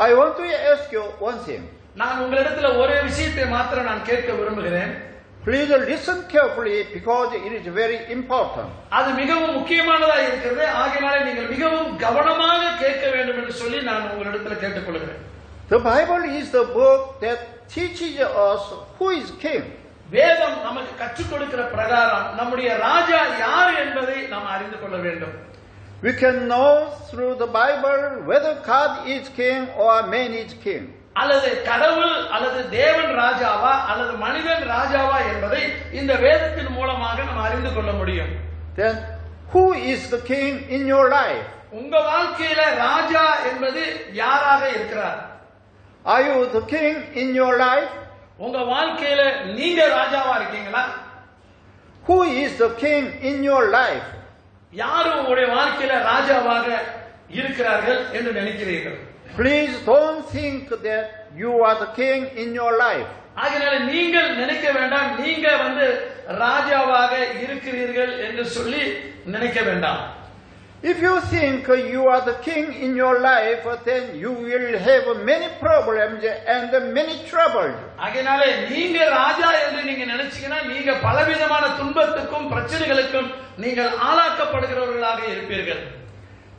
I want to ask you one thing. நான் உங்களிடத்துல ஒரு விஷயத்தை மாத்திரம் நான் கேட்க விரும்புகிறேன். Please listen carefully because it is very important. அது மிகவும் முக்கியமானதா இருக்கிறது. ஆகையாலே நீங்கள் மிகவும் கவனமாக கேட்க வேண்டும் என்று சொல்லி நான் உங்களிடத்துல கேட்டுக்கொள்கிறேன். The Bible is the book that teaches us who is king. வேதம் நமக்கு கற்றுக் கொடுக்கிற பிரகாரம் நம்முடைய ராஜா யார் என்பதை நாம் அறிந்து கொள்ள வேண்டும். We can know through the Bible whether God is king or man is king. அல்லது கடவுள் அல்லது தேவன் ராஜாவா அல்லது மனிதன் ராஜாவா என்பதை இந்த வேதத்தின் மூலமாக நாம் அறிந்து கொள்ள முடியும். Then who is the king in your life? உங்க வாழ்க்கையில ராஜா என்பது யாராக இருக்கிறார்? Are you the king in your life? உங்க வாழ்க்கையில நீங்க ராஜாவா இருக்கீங்களா? Who is the king in your life? யாரு உங்களுடைய வாழ்க்கையில ராஜாவாக இருக்கிறார்கள் என்று நினைக்கிறீர்கள்? Please don't think that you are the king in your life. ஆகையால நீங்கள் நினைக்க வேண்டாம் நீங்க ராஜாவாக இருக்கிறீர்கள் என்று சொல்லி நினைக்க வேண்டாம். If you think you are the king in your life, then you will have many problems and many troubles. ஆகையால நீங்க ராஜா என்று நீங்க நினைச்சீங்கன்னா நீங்க பலவிதமான துன்பத்துக்கும் பிரச்சனைகளுக்கும் நீங்கள் ஆளாக்கப்படுகிறவர்களாக இருப்பீர்கள்.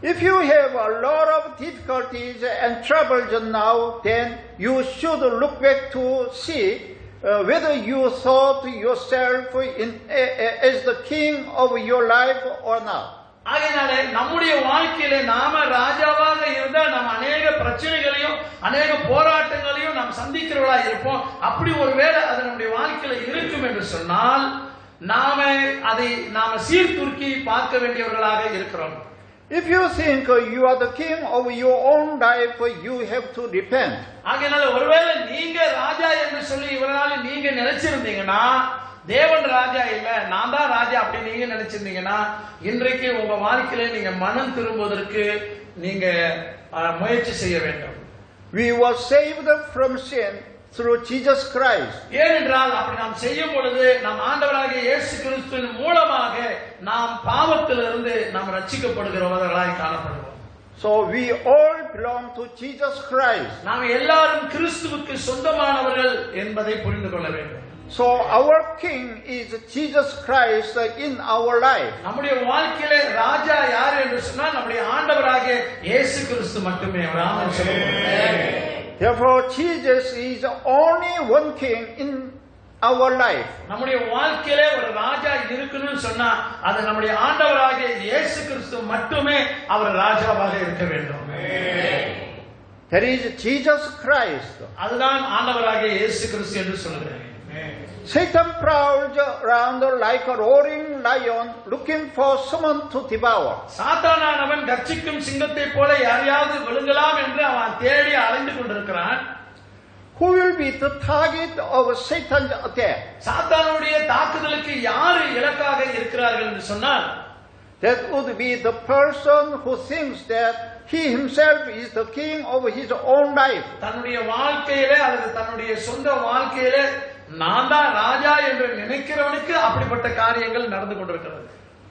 If you have a lot of difficulties and troubles now, then you should look back to see whether you thought yourself as the king of your life or not. ஆகையினாலே நம்முடைய வாழ்க்கையில நாம ராஜாவாக இருந்தால் நாம் அநேக பிரச்சனைகளையும் அநேக போராட்டங்களையும் நாம் சந்திக்கிறவர்களா இருப்போம். அப்படி ஒருவேளை அது நம்முடைய வாழ்க்கையில இருக்கும் என்று சொன்னால் நாம சீர்தூக்கி பார்க்க வேண்டியவர்களாக இருக்கிறோம். If you think you are the king of your own life, you have to repent. ஆகையினால ஒருவேளை நீங்க ராஜா என்று சொல்லி இவரால நீங்க நினைச்சிருந்தீங்கன்னா தேவன் ராஜா இல்ல நான் தான் ராஜா அப்படி நீங்க நினைச்சிருந்தீங்கன்னா இன்றைக்கு உங்க வாழ்க்கையில நீங்க மனம் திரும்புவதற்கு நீங்க முயற்சி செய்ய வேண்டும். We were saved from sin through Jesus Christ. ஏனென்றால் அப்படி நாம் செய்யும் பொழுது நம் ஆண்டவராகிய இயேசு கிறிஸ்துவின் மூலமாக நாம் பாவத்திலிருந்து நாம் ரட்சிக்கப்படுகிறவர்களாய் காணப்படுவோம். So we all belong to Jesus Christ. நாம் எல்லாரும் கிறிஸ்துவுக்கு சொந்தமானவர்கள் என்பதை புரிந்து கொள்ள வேண்டும். So our king is Jesus Christ in our life. நம்முடைய வாழ்க்கையில ராஜா யார் என்று சொன்னால் நம்முடைய ஆண்டவராகிய இயேசு கிறிஸ்து மட்டுமே. ஆமென் சொல்லுங்கள். Therefore Jesus is only one king in our life. நம்முடைய வாழ்க்கையில ஒரு ராஜா இருக்கணும்னு சொன்னா அது நம்முடைய ஆண்டவராகிய இயேசு கிறிஸ்து மட்டுமே அவர் ராஜாவாக இருக்க வேண்டும். That is Jesus Christ. அதுதான் ஆண்டவராகிய இயேசு கிறிஸ்து என்று சொல்லுகிறேன். Satan prowls around like a roaring lion looking for someone to devour. சாத்தானானவன் கர்ச்சிக்கும் சிங்கத்தை போல யாரையாவது விழுங்கலாம் என்று அவன் தேடி அலைந்து கொண்டிருக்கிறான். Who will be the target of Satan's attack? சாத்தானுடைய தாக்குதலுக்கு யார் இலக்காக இருக்கிறார்கள் என்று சொன்னால் That would be the person who thinks that he himself is the king of his own life. தன்னுடைய வாழ்க்கையிலே அல்லது தன்னுடைய சொந்த வாழ்க்கையிலே நான் தான் ராஜா என்று நினைக்கிறவனுக்கு அப்படிப்பட்ட காரியங்கள் நடந்து கொண்டிருக்கிறது.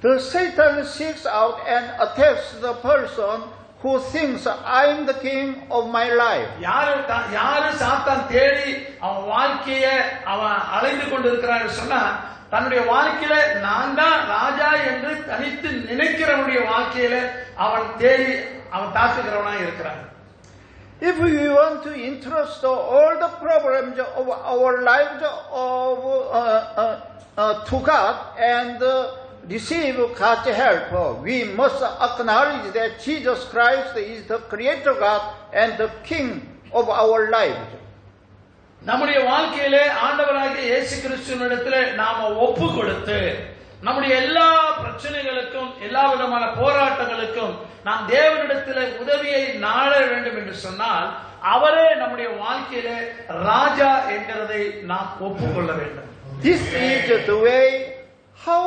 The Satan seeks out and attacks the person who thinks I am the king of my life. யாரு சாத்தான் தேடி அவன் வாழ்க்கையை அவன் அலைந்து கொண்டிருக்கிறான் என்று சொன்னா தன்னுடைய வாழ்க்கையில நான் தான் ராஜா என்று தனித்து நினைக்கிறவனுடைய வாழ்க்கையில அவன் தேடி அவன் தாக்குகிறவனா இருக்கிறான். If we want to entrust all the problems of our lives to God and receive God's help, we must acknowledge that Jesus Christ is the Creator God and the King of our lives. நம்முடைய வாழ்க்கையிலே ஆண்டவராகிய இயேசு கிறிஸ்துவினிடத்திலே நாம ஒப்பு கொடுத்து நம்முடைய எல்லா பிரச்சனைகளுக்கும் எல்லா விதமான போராட்டங்களுக்கும் நாம் தேவனிடத்திலே உதவியை நாட வேண்டும் என்று சொன்னால் அவரே நம்முடைய வாழ்க்கையிலே ராஜா என்கிறதை நாம் ஒப்புக்கொள்ள வேண்டும். This is the way how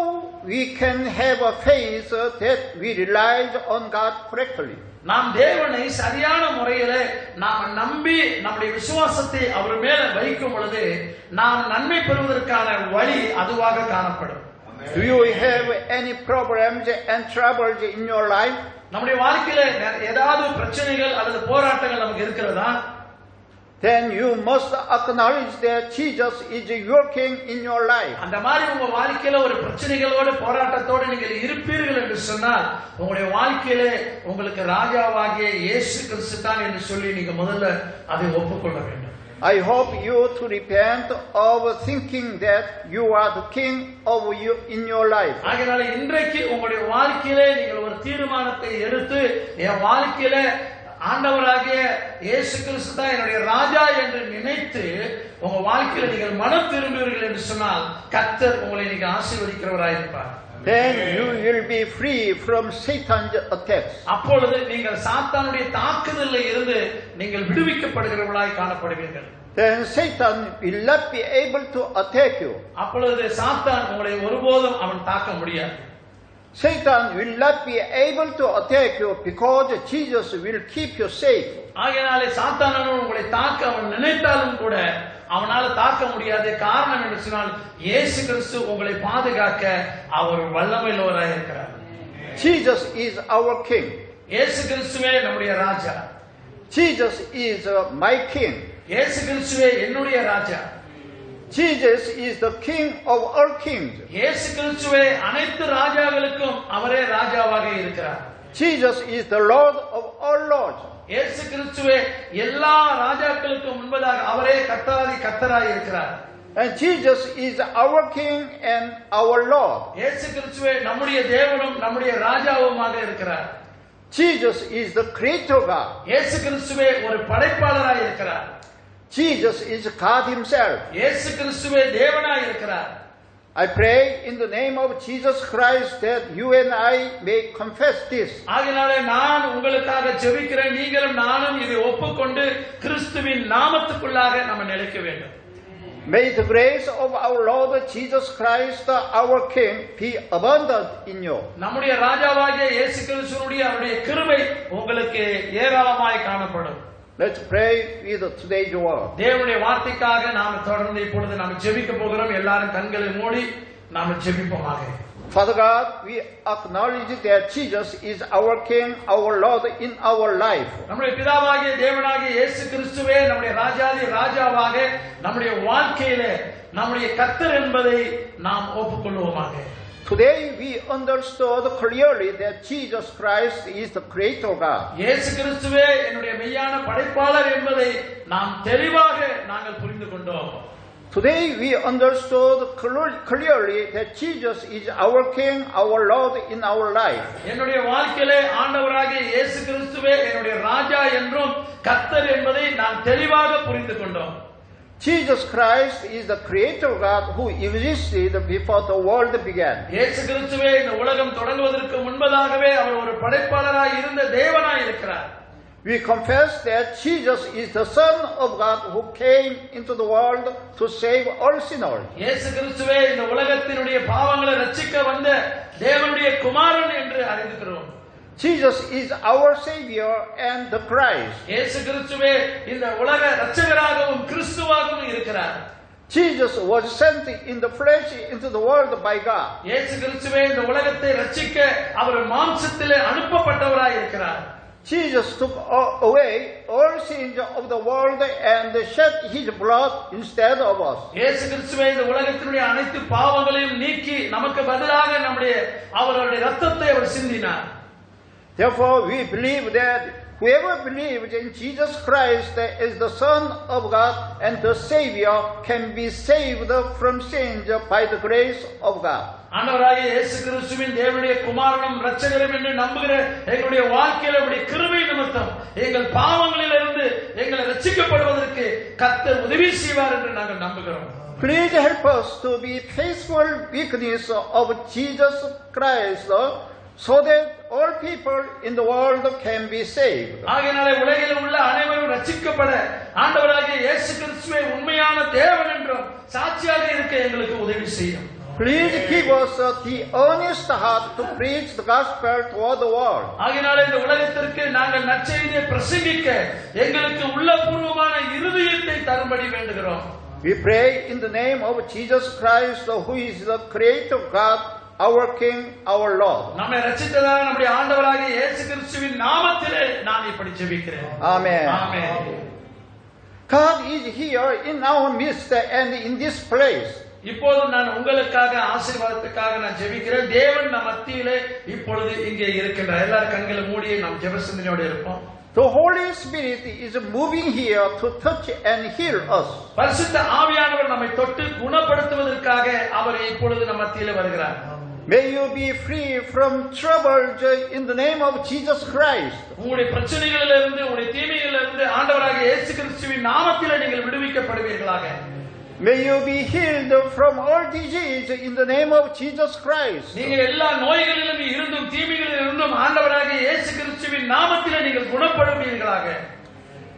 we can have a faith that we rely on God correctly. நாம் தேவனை சரியான முறையில நாம் நம்பி நம்முடைய விசுவாசத்தை அவர் மேல வைக்கும் பொழுது நாம் நன்மை பெறுவதற்கான வழி அதுவாக காணப்படும். Do you have any problems and troubles in your life? நம்முடைய வாழ்க்கையில ஏதாவது பிரச்சனைகள் அல்லது போராட்டங்கள் நமக்கு இருக்கிறதா? Then you must acknowledge that Jesus is your king in your life. அந்த மாதிரி உங்க வாழ்க்கையில ஒரு பிரச்சனைகளோடு போராட்டத்தோடு நீங்கள் இருப்பீர்கள் என்று சொன்னால் உங்களுடைய வாழ்க்கையில உங்களுக்கு ராஜாவாகிய இயேசு கிறிஸ்து தான் என்று சொல்லி நீங்க முதல்ல அதை ஒப்புக்கொள்ள வேண்டும். I hope you to repent of thinking that you are the king of you in your life. ஆகையால இன்றைக்கு உங்களுடைய வாழ்க்கையிலே நீங்கள் ஒரு தீர்மானத்தை எடுத்து என் வாழ்க்கையில ஆண்டவராகிய இயேசு கிறிஸ்து தான் என்னுடைய ராஜா என்று நினைத்து உங்க வாழ்க்கையில நீங்கள் மனம் திரும்புவீர்கள் என்று சொன்னால் கர்த்தர் உங்களை நீங்க ஆசீர்வதிக்கிறவராய் இருப்பார். Then you will be free from Satan's attacks. அப்பொழுது நீங்கள் சாத்தானுடைய தாக்குதலில் இருந்து நீங்கள் விடுவிக்கப்படுகிறவர்களாய் காணப்படுவீர்கள். Then Satan will not be able to attack you. அப்பொழுது சாத்தான் உங்களை ஒருபோதும் அவன் தாக்க முடியாது. Satan will not be able to attack you because Jesus will keep you safe. ஆகையாலே சாத்தானவன் உங்களை தாக்க அவன் நினைத்தாலும் கூட அவனால தாக்க முடியாது. காரணம் என்ன சொன்னால் இயேசு கிறிஸ்து உங்களை பாதுகாக்க அவர் வல்லமையுள்ளவராய் இருக்கிறார். Jesus is our king. இயேசு கிறிஸ்துவே நம்முடைய ராஜா. Jesus is my king. இயேசு கிறிஸ்துவே என்னுடைய ராஜா. Jesus is the king of all kings. இயேசு கிறிஸ்துவே அனைத்து ராஜாக்களுக்கும் அவரே ராஜாவாக இருக்கிறார். Jesus is the Lord of all lords. இயேசு கிறிஸ்துவே எல்லா ராஜாக்களுக்கும் முன்பதாக அவரே கர்த்தாதி கர்த்தராய் இருக்கிறார். And Jesus is our King and our Lord. இயேசு கிறிஸ்துவே நம்முடைய தேவனும் நம்முடைய ராஜாவுமாக இருக்கிறார். Jesus is the Creator God. இயேசு கிறிஸ்துவே ஒரு படைப்பாளராய் இருக்கிறார். Jesus is God Himself. இயேசு கிறிஸ்துவே தேவனாய் இருக்கிறார். I pray in the name of Jesus Christ that you and I may confess this. ஆகையாலே நான் உங்களுக்காக ஜெபிக்கிறேன். நீங்களும் நானும் இதை ஒப்புக்கொண்டு கிறிஸ்துவின் நாமத்துக்குள்ளாக நாம் நிலைக்க வேண்டும். May the grace of our Lord Jesus Christ, our King, be abundant in you. நம்முடைய ராஜாவாகிய இயேசு கிறிஸ்துவினுடைய அவருடைய கிருபை உங்களுக்கு ஏராளமாய் காணப்படும். Let's pray with today's word. தேவனுடைய வார்த்தைக்காக நாம் தொடர்ந்து இப்பொழுது நாம் ஜெபிக்க போகிறோம். எல்லாரும் கண்களை மூடி நாம் ஜெபிப்போமாக. Father God, we acknowledge that Jesus is our King, our Lord in our life. நம்முடைய பிதாவாகிய தேவனாகிய இயேசு கிறிஸ்துவே நம்முடைய ராஜாதி ராஜாவாக நம்முடைய வாழ்க்கையிலே நம்முடைய கர்த்தர் என்பதை நாம் ஒப்புக்கொள்வோமாக. Today we understood clearly that Jesus Christ is the Creator God. இயேசு கிறிஸ்துவே என்னுடைய மெய்யான படைப்பாளர் என்பதை நாம் தெளிவாக நாங்கள் புரிந்து கொண்டோம். Today we understood clearly that Jesus is our King, our Lord in our life. என்னுடைய வாழ்க்கையிலே ஆண்டவராகிய இயேசு கிறிஸ்துவே என்னுடைய ராஜா என்றும் கர்த்தர் என்பதை நாம் தெளிவாக புரிந்து கொண்டோம். Jesus Christ is the Creator God who existed before the world began. இயேசு கிறிஸ்துவே இந்த உலகம் தொடங்குவதற்கு முன்பதாகவே அவர் ஒரு படைப்பாளராய் இருந்த தேவனாய் இருக்கிறார். We confess that Jesus is the Son of God who came into the world to save all sinners. இயேசு கிறிஸ்துவே இந்த உலகத்தினுடைய பாவங்களை ரட்சிக்க வந்த தேவனுடைய குமாரன் என்று அறிந்திருக்கிறோம். Jesus is our Savior and the Christ. இயேசு கிறிஸ்துவே இந்த உலக இரட்சகராகவும் கிறிஸ்துவாகவும் இருக்கிறார். Jesus was sent in the flesh into the world by God. இயேசு கிறிஸ்துவே இந்த உலகத்தை ரட்சிக்க அவர் மாம்சத்திலே அனுப்பப்பட்டவராய் இருக்கிறார். Jesus took away all sins of the world and shed His blood instead of us. இயேசு கிறிஸ்துவே இந்த உலகத்தினுடைய அனைத்து பாவங்களையும் நீக்கி நமக்கு பதிலாக அவருடைய இரத்தத்தை அவர் சிந்தினார். Therefore we believe that whoever believes in Jesus Christ as the Son of God and the Savior can be saved from sins by the grace of God. ஆண்டவராகிய இயேசு கிறிஸ்துவின் தேவனுடைய குமாரனும் இரட்சகரும் என்று நம்புகிற எங்களுடைய வாழ்க்கையில அவருடைய கிருபை நிமித்தம் எங்கள் பாவங்களிலிருந்து எங்களை ரட்சிக்கப்படுவதற்கு கர்த்தர் உதவி செய்வார் என்று நாங்கள் நம்புகிறோம். Please help us to be faithful witness of Jesus Christ so that all people in the world can be saved. ஆகையாலே உலகில் உள்ள அனைவரும் ரட்சிக்கப்பட ஆண்டவராகிய இயேசு கிறிஸ்துவே உண்மையான தேவன் என்றும் சாட்சியாக இருக்க எங்களுக்கு உதவி செய்யும். Please give us the earnest heart to preach the gospel to all the world. ஆகையாலே இந்த உலகத்திற்கு நாங்கள் நற்செய்தியை பிரசங்கிக்க எங்களுக்கு உள்ளபூர்வமான இருதயத்தை தரும்படி வேண்டுகிறோம். We pray in the name of Jesus Christ who is the Creator God, our King, our Lord. நம்மை ரட்சித்ததான நம்முடைய ஆண்டவராகிய இயேசு கிறிஸ்துவின் நாமத்திலே நான் இப்படி ஜெபிக்கிறேன். Amen. Amen. God is here in our midst and in this place. இப்போது நான் உங்களுக்காக ஆசீர்வாதத்துக்காக நான் ஜெபிக்கிறேன். தேவன் நம் மத்தியிலே இப்பொழுது இங்கே இருக்கின்றார். எல்லாரும் கண்களை மூடி நாம் ஜெப சிந்தனையோடு இருப்போம். The Holy Spirit is moving here to touch and heal us. பரிசுத்த ஆவியானவர் நம்மை தொட்டு குணப்படுத்துவதற்காக அவர் இப்பொழுது நம் மத்தியிலே வருகிறார். May you be free from troubles in the name of Jesus Christ. உங்களுடைய பிரச்சனைகளிலிருந்து உங்களுடைய தீமைகளிலிருந்து ஆண்டவராகிய இயேசு கிறிஸ்துவின் நாமத்திலே நீங்கள் விடுவிக்கப்படுவீர்களாக. May you be healed from all disease in the name of Jesus Christ. நீங்கள் எல்லா நோய்களிலும் இருந்தும் தீமைகளில் இருந்தும் ஆண்டவராகிய இயேசு கிறிஸ்துவின் நாமத்திலே நீங்கள் குணப்படுவீர்களாக.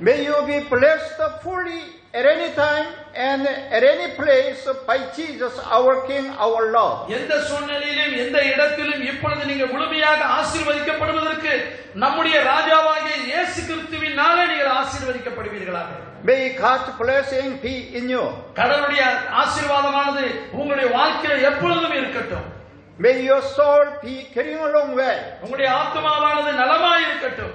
May you be blessed fully at any time and at any place by Jesus our King, our Lord. எந்த சூழ்நிலையிலும் எந்த இடத்திலும் இப்பொழுது நீங்கள் முழுமையாக ஆசீர்வதிக்கப்படுவதற்கு நம்முடைய ராஜாவாகிய இயேசு கிறிஸ்துவின் நாமத்திலே நீங்கள் ஆசீர்வதிக்கப்படுவீர்களாக. May God's blessing be in you. கடவுளுடைய ஆசீர்வாதமானது உங்களுடைய வாழ்க்கையில எப்பொழுதும் இருக்கட்டும். May your soul be getting along well. உங்களுடைய ஆத்மாவானது நலமாய் இருக்கட்டும்.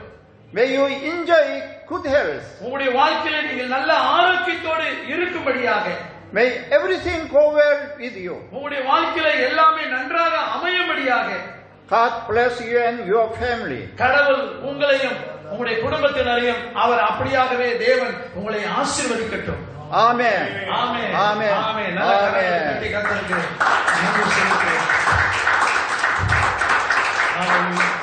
May you enjoy good health. உங்களுடைய வாழ்க்கையில நீங்கள் நல்ல ஆரோக்கியத்தோடு இருக்கும்படியாக. May everything go well with you. உங்களுடைய வாழ்க்கையில எல்லாமே நன்றாக அமையும்படியாக. God bless you and your family. கடவுள் உங்களையும் உங்களுடைய குடும்பத்தினரையும் அவர் அப்படியாகவே தேவன் உங்களை ஆசீர்வதிக்கட்டும். Amen. ஆமென். Amen. ஆமென். நல்ல கரங்களை Amen. தட்டி கர்த்தருக்கு நன்றி செலுத்துகிறேன். Hallelujah.